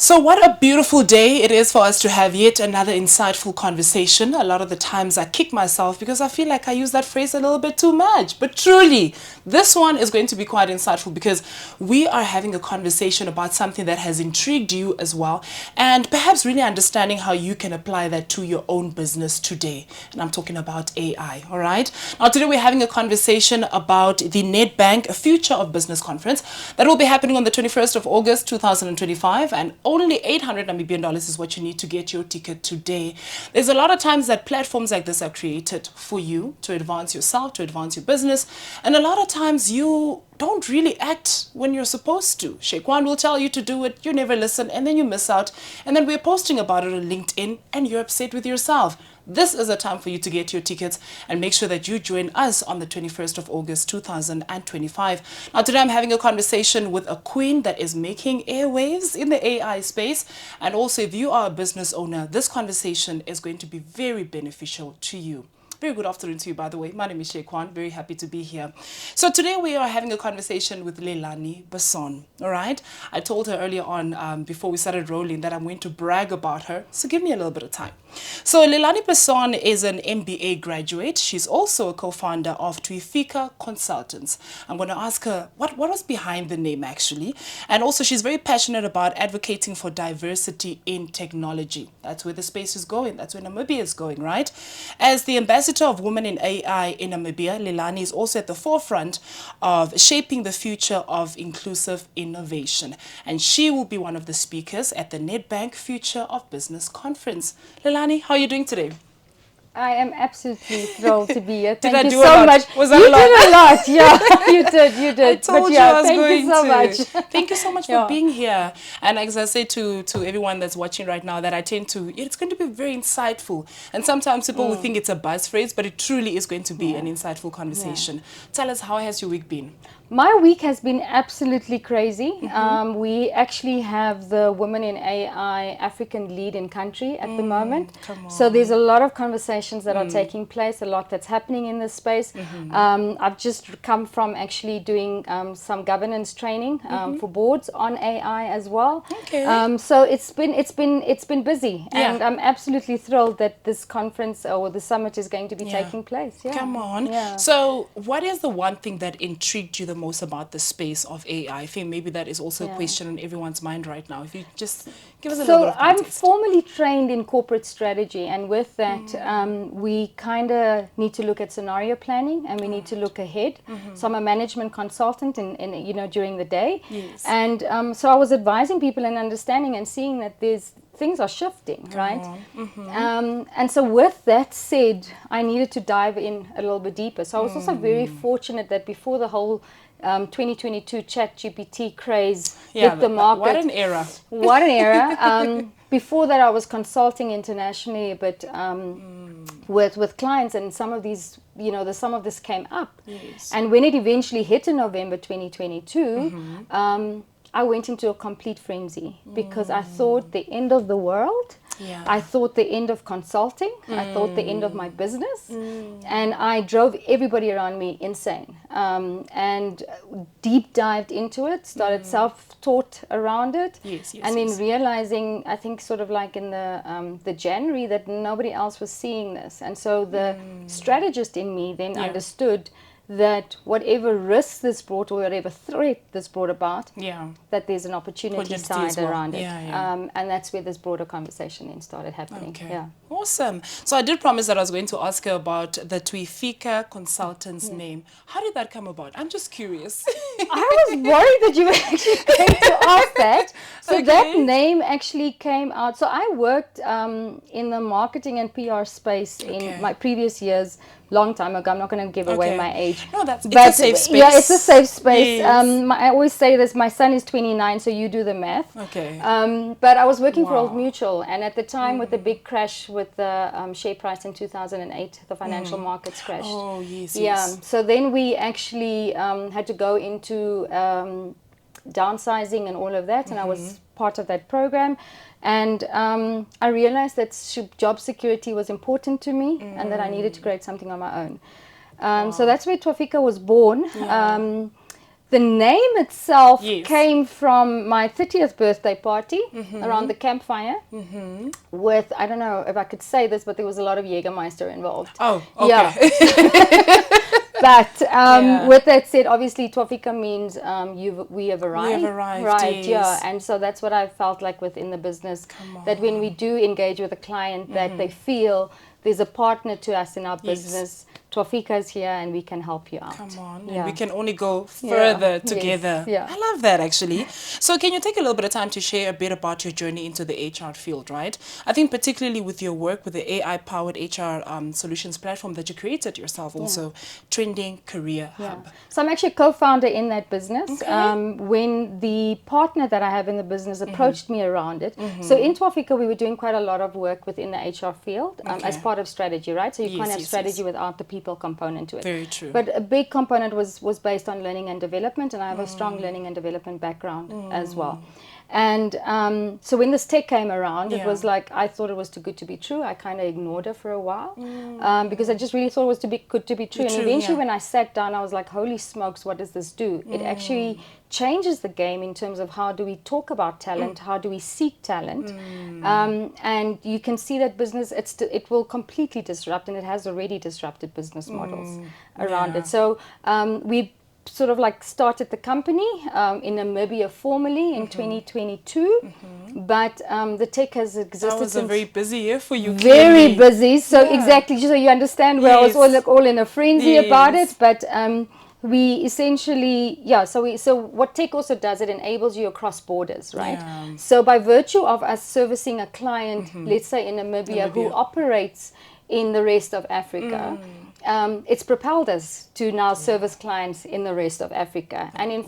So what a beautiful day it is for us to have yet another insightful conversation. A lot of the times I kick myself because I feel like I use that phrase a little bit too much. But truly, this one is going to be quite insightful because we are having a conversation about something that has intrigued you as well, and perhaps really understanding how you can apply that to your own business today. And I'm talking about AI, all right? Now today we're having a conversation about the Nedbank Future of Business Conference that will be happening on the 21st of August 2025, and only 800 Namibian dollars is what you need to get your ticket today. There's a lot of times that platforms like this are created for you to advance yourself, to advance your business, and a lot of times you don't really act when you're supposed to. Sheikwan will tell you to do it, you never listen, and then you miss out, and then we're posting about it on LinkedIn and you're upset with yourself. This is a time for you to get your tickets and make sure that you join us on the 21st of August 2025. Now today I'm having a conversation with a queen that is making airwaves in the AI space, and also if you are a business owner, this conversation is going to be very beneficial to you. Very good afternoon to you, by the way. My name is Sheikwan. Very happy to be here. So today we are having a conversation with Lelanie Basson. All right. I told her earlier on, before we started rolling, that I'm going to brag about her. So give me a little bit of time. So Lelanie Basson is an MBA graduate. She's also a co-founder of Twifika Consultants. I'm going to ask her what was behind the name actually. And also she's very passionate about advocating for diversity in technology. That's where the space is going. That's where Namibia is going, right? As the ambassador of Women in AI in Namibia, Lelanie is also at the forefront of shaping the future of inclusive innovation. And she will be one of the speakers at the Nedbank Future of Business Conference. Lelanie, how are you doing today? I am absolutely thrilled to be here. Did I Thank do you a so lot? much. Was that You a lot? did a lot. Yeah, you did. I told But you yeah, I was thank going you so to. much. Thank you so much for Yeah. being here. And as I say to everyone that's watching right now, that I tend to, it's going to be very insightful. And sometimes people will think it's a buzz phrase, but it truly is going to be an insightful conversation. Tell us, how has your week been? My week has been absolutely crazy. We actually have the Women in AI African lead in country at the moment. Come So there's a on. lot of conversations that are taking place, a lot that's happening in this space. I've just come from actually doing some governance training for boards on AI as well. Okay. So it's been busy, Yeah. and I'm absolutely thrilled that this conference or the summit is going to be taking place. Yeah. Come on. Yeah. So what is the one thing that intrigued you the most about the space of AI? I think maybe that is also a question on everyone's mind right now. If you just give us a little bit So of I'm context. formally trained in corporate strategy, and with that, we kind of need to look at scenario planning, and we need to look ahead. So I'm a management consultant, in during the day, Yes. and so I was advising people and understanding and seeing that things are shifting, right? And so with that said, I needed to dive in a little bit deeper. So I was also very fortunate that before the whole 2022 chat GPT craze hit the market. What an era. What an era. Before that, I was consulting internationally, but with clients, and some of these, some of this came up. Yes. And when it eventually hit in November 2022, I went into a complete frenzy because I thought the end of the world. Yeah. I thought the end of consulting. I thought the end of my business. And I drove everybody around me insane. And deep dived into it, started self-taught around it. Yes, and then realizing, I think sort of like in the January, that nobody else was seeing this. And so the strategist in me then understood that whatever risk this brought or whatever threat this brought about, that there's an opportunity side around it. And that's where this broader conversation then started happening. Okay. Yeah. Awesome. So I did promise that I was going to ask her about the Twifika Consultants name. How did that come about? I'm just curious. I was worried that you were actually going to ask that. So that name actually came out. So I worked in the marketing and PR space in my previous years, long time ago. I'm not going to give away my age. No, it's a safe space. Yeah, it's a safe space. Yes. I always say this, my son is 29, so you do the math. Okay. But I was working for Old Mutual, and at the time with the big crash with the share price in 2008, the financial markets crashed. Oh, yes, Yeah, so then we actually had to go into downsizing and all of that, and I was part of that program. And I realized that job security was important to me, and that I needed to create something on my own. So that's where Twifika was born. The name itself Yes. came from my 30th birthday party around the campfire with, I don't know if I could say this, but there was a lot of Jägermeister involved. Oh, okay. Yeah. But with that said, obviously Twafika means we have arrived. We have arrived, right? yes. Yeah, and so that's what I felt like within the business. That when we do engage with a client, that they feel there's a partner to us in our business. Twafika is here, and we can help you out. Come on, Yeah. and we can only go further Yes. together. Yeah. I love that, actually. So can you take a little bit of time to share a bit about your journey into the HR field, right? I think particularly with your work with the AI-powered HR solutions platform that you created yourself also, Trending Career Hub. So I'm actually a co-founder in that business. Okay. When the partner that I have in the business approached me around it, so in Twafika we were doing quite a lot of work within the HR field as part of strategy, right? So you can't have strategy without the people component to it. Very true. But a big component was based on learning and development, and I have a strong learning and development background as well. And so when this tech came around, it was like I thought it was too good to be true. I kind of ignored it for a while because I just really thought it was too good to be true. And eventually when I sat down, I was like, holy smokes, what does this do? It actually changes the game in terms of how do we talk about talent, how do we seek talent. And you can see that business, it will completely disrupt, and it has already disrupted business models around it. So we sort of like started the company in Namibia formally in 2022, but the tech has existed. That was a very busy year for you. Very busy. So exactly, so you understand where I was all in a frenzy about it, but we essentially, so what tech also does, it enables you across borders, right? Yeah. So by virtue of us servicing a client, let's say in Namibia, who operates in the rest of Africa, it's propelled us to now service clients in the rest of Africa, and in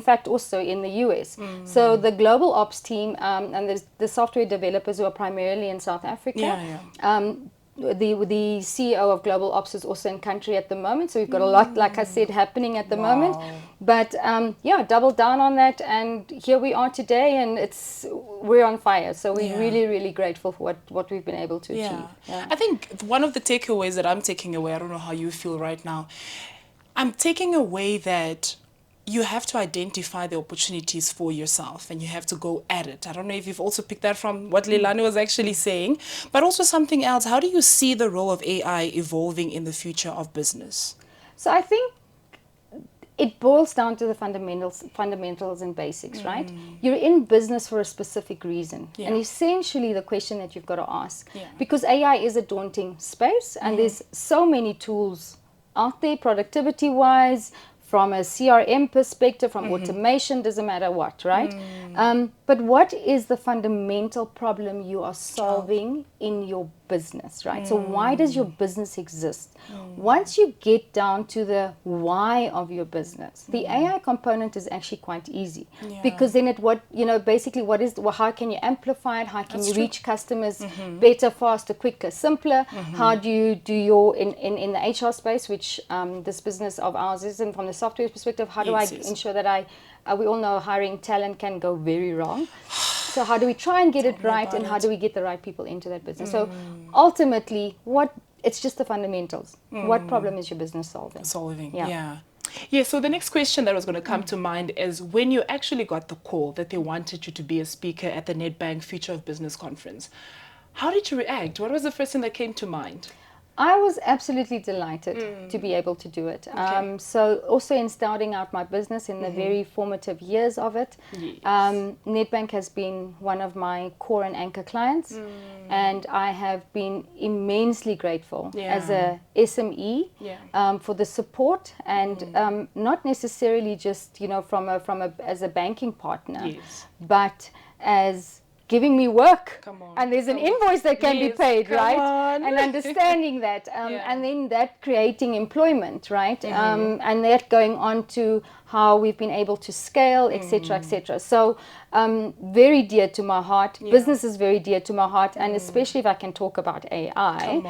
fact also in the US. So the global ops team and the software developers who are primarily in South Africa, the CEO of Global Ops is also in country at the moment, so we've got a lot, like I said, happening at the moment. But doubled down on that, and here we are today, and we're on fire. So we're really, really grateful for what we've been able to achieve. Yeah. I think one of the takeaways that I'm taking away, I don't know how you feel right now, I'm taking away that you have to identify the opportunities for yourself, and you have to go at it. I don't know if you've also picked that from what Lelanie was actually saying, but also something else. How do you see the role of AI evolving in the future of business? So I think it boils down to the fundamentals and basics, right? You're in business for a specific reason. And essentially the question that you've got to ask, because AI is a daunting space, and there's so many tools out there, productivity-wise, from a CRM perspective, from automation, doesn't matter what, right? But what is the fundamental problem you are solving in your business, right? So why does your business exist? Once you get down to the why of your business, the AI component is actually quite easy, because then basically how can you amplify it? How can you reach customers better, faster, quicker, simpler? How do you do your, in the HR space, which this business of ours is, and from the software perspective, how do I ensure that we all know hiring talent can go very wrong. So how do we try and get it right, and how do we get the right people into that business? So ultimately, it's just the fundamentals. What problem is your business solving? Yeah, so the next question that was going to come to mind is when you actually got the call that they wanted you to be a speaker at the Nedbank Future of Business Conference, how did you react? What was the first thing that came to mind? I was absolutely delighted to be able to do it. So also in starting out my business in the very formative years of it, Nedbank has been one of my core and anchor clients, and I have been immensely grateful as a SME for the support, and not necessarily just as a banking partner, but as giving me work, and there's an invoice that can be paid, right? And understanding that, and then that creating employment, right? And that going on to how we've been able to scale, etc., etc. So very dear to my heart. Business is very dear to my heart, and especially if I can talk about AI.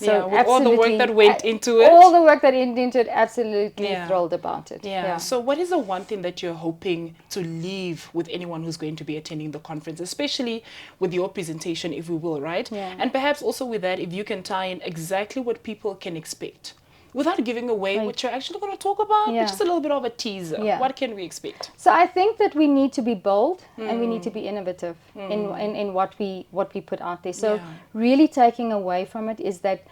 So with all the work that went into it. All the work that went into it, absolutely thrilled about it. So what is the one thing that you're hoping to leave with anyone who's going to be attending the conference, especially with your presentation, if we will, right? And perhaps also with that, if you can tie in exactly what people can expect Without giving away what you're actually going to talk about, but just a little bit of a teaser. What can we expect? So I think that we need to be bold and we need to be innovative in what we put out there. So really taking away from it is that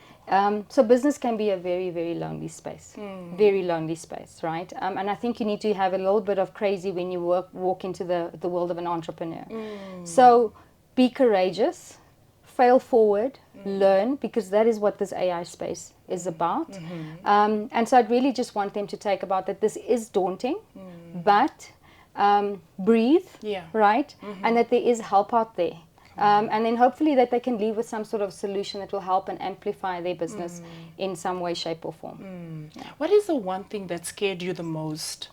so business can be a very, very lonely space, very lonely space, right? And I think you need to have a little bit of crazy when you walk into the world of an entrepreneur. So be courageous, fail forward, learn, because that is what this AI space is about. And so I'd really just want them to take about that this is daunting, but breathe, right? And that there is help out there. And then hopefully that they can leave with some sort of solution that will help and amplify their business in some way, shape or form. What is the one thing that scared you the most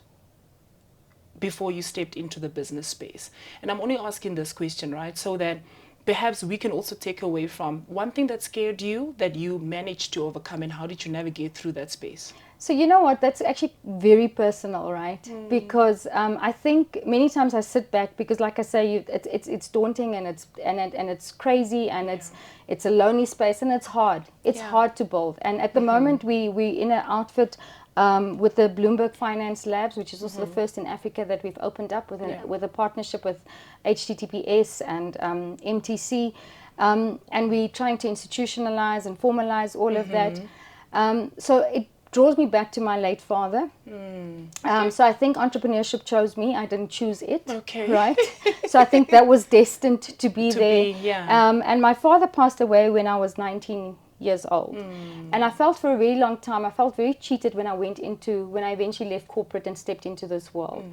before you stepped into the business space? And I'm only asking this question, right, so that perhaps we can also take away from one thing that scared you that you managed to overcome, and how did you navigate through that space? So you know what, that's actually very personal, right? Because I think many times I sit back because, like I say, it's daunting and it's crazy and it's a lonely space and it's hard. It's hard to build. And at the moment we in an outfit with the Bloomberg Finance Labs, which is also the first in Africa that we've opened up with a partnership with HTTPS and MTC, and we're trying to institutionalize and formalize all of that. So it draws me back to my late father. So I think entrepreneurship chose me. I didn't choose it. Right? So I think that was destined to be there. And my father passed away when I was 19 years old. And I felt for a very long time, I felt very cheated when I eventually left corporate and stepped into this world.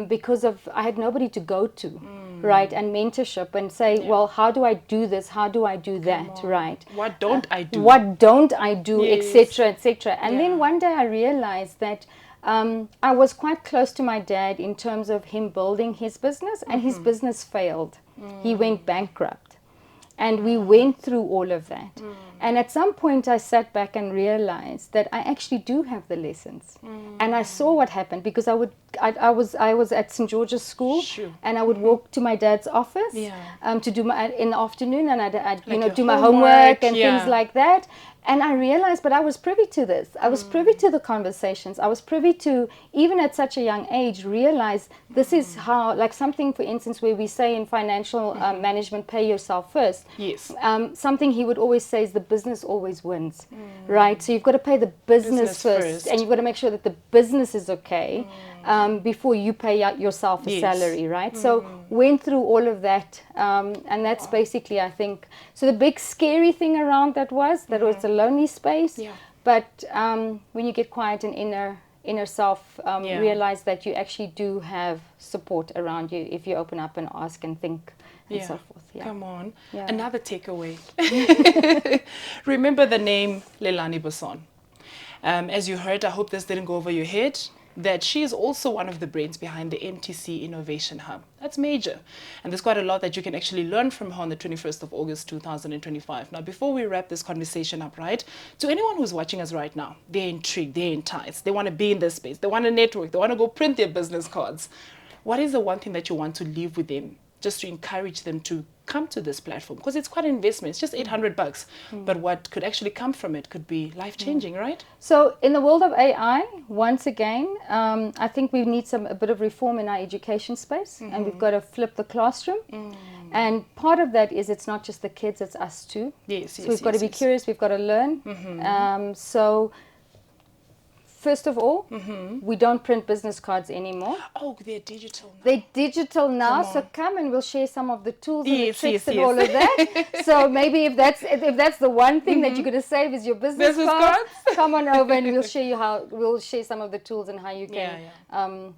Because I had nobody to go to, right? And mentorship and say, well, how do I do this? How do I do that, right? What don't I do? What don't I do, etc., etc. And then one day I realized that I was quite close to my dad in terms of him building his business, and his business failed. He went bankrupt. And we went through all of that. And at some point I sat back and realized that I actually do have the lessons. And I saw what happened, because I was at St. George's School, and I would walk to my dad's office to do in the afternoon, and I'd do my homework and things like that. And I realized, but I was privy to this. I was privy to the conversations. I was privy to, even at such a young age, realize this is how, like something, for instance, where we say in financial management, pay yourself first. Something he would always say is the business always wins, right? So you've got to pay the business first, and you've got to make sure that the business is okay before you pay out yourself a salary, right? So went through all of that, and that's basically, I think, so the big scary thing around that was that it was a lonely space, but when you get quiet and inner self, realize that you actually do have support around you if you open up and ask and think and so forth. Come on. Another takeaway. Remember the name Lelanie Basson. As you heard, I hope this didn't go over your head, that she is also one of the brains behind the MTC Innovation Hub. That's major. And there's quite a lot that you can actually learn from her on the 21st of August, 2025. Now, before we wrap this conversation up, right, to anyone who's watching us right now, they're intrigued, they're enticed, they want to be in this space, they want to network, they want to go print their business cards. What is the one thing that you want to leave with them, just to encourage them to come to this platform? Because it's quite an investment. It's just $800, but what could actually come from it could be life-changing, right? So in the world of AI, once again, I think we need a bit of reform in our education space, and we've got to flip the classroom. And part of that is it's not just the kids, it's us too. So we've got to be curious, we've got to learn. So first of all, we don't print business cards anymore. Oh, they're digital now. They're digital now, so come and we'll share some of the tools and the tricks and all of that. So maybe if that's the one thing that you're going to save is your business cards, come on over and we'll share some of the tools and how you can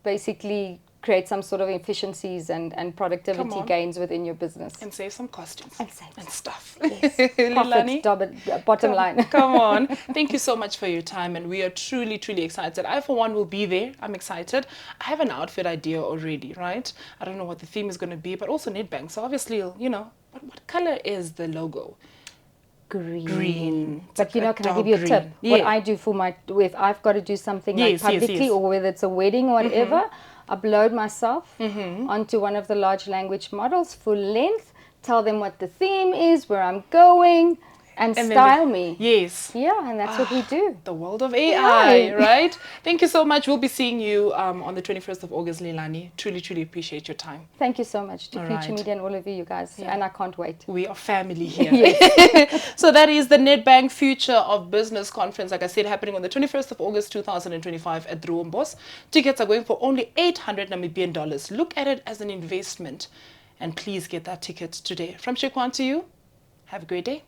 basically create some sort of efficiencies and productivity gains within your business. And save some costumes. And stuff. Profit, bottom line. Come on. Thank you so much for your time, and we are truly, truly excited. I, for one, will be there. I'm excited. I have an outfit idea already, right? I don't know what the theme is going to be, but also Nedbank. So obviously, you know, what color is the logo? Green. But you know, can I give you a tip? What I do if I've got to do something like publicly or whether it's a wedding or whatever, upload myself onto one of the large language models, full length, tell them what the theme is, where I'm going, and then style me. Yes. Yeah, and that's what we do. The world of AI, right? Thank you so much. We'll be seeing you on the 21st of August, Lelanie. Truly, truly appreciate your time. Thank you so much to All Future right. Media and all of you guys. And I can't wait. We are family here. Yes. So that is the Nedbank Future of Business Conference, like I said, happening on the 21st of August 2025 at Droombosch. Tickets are going for only 800 Namibian dollars. Look at it as an investment. And please get that ticket today. From Shekwan to you, have a great day.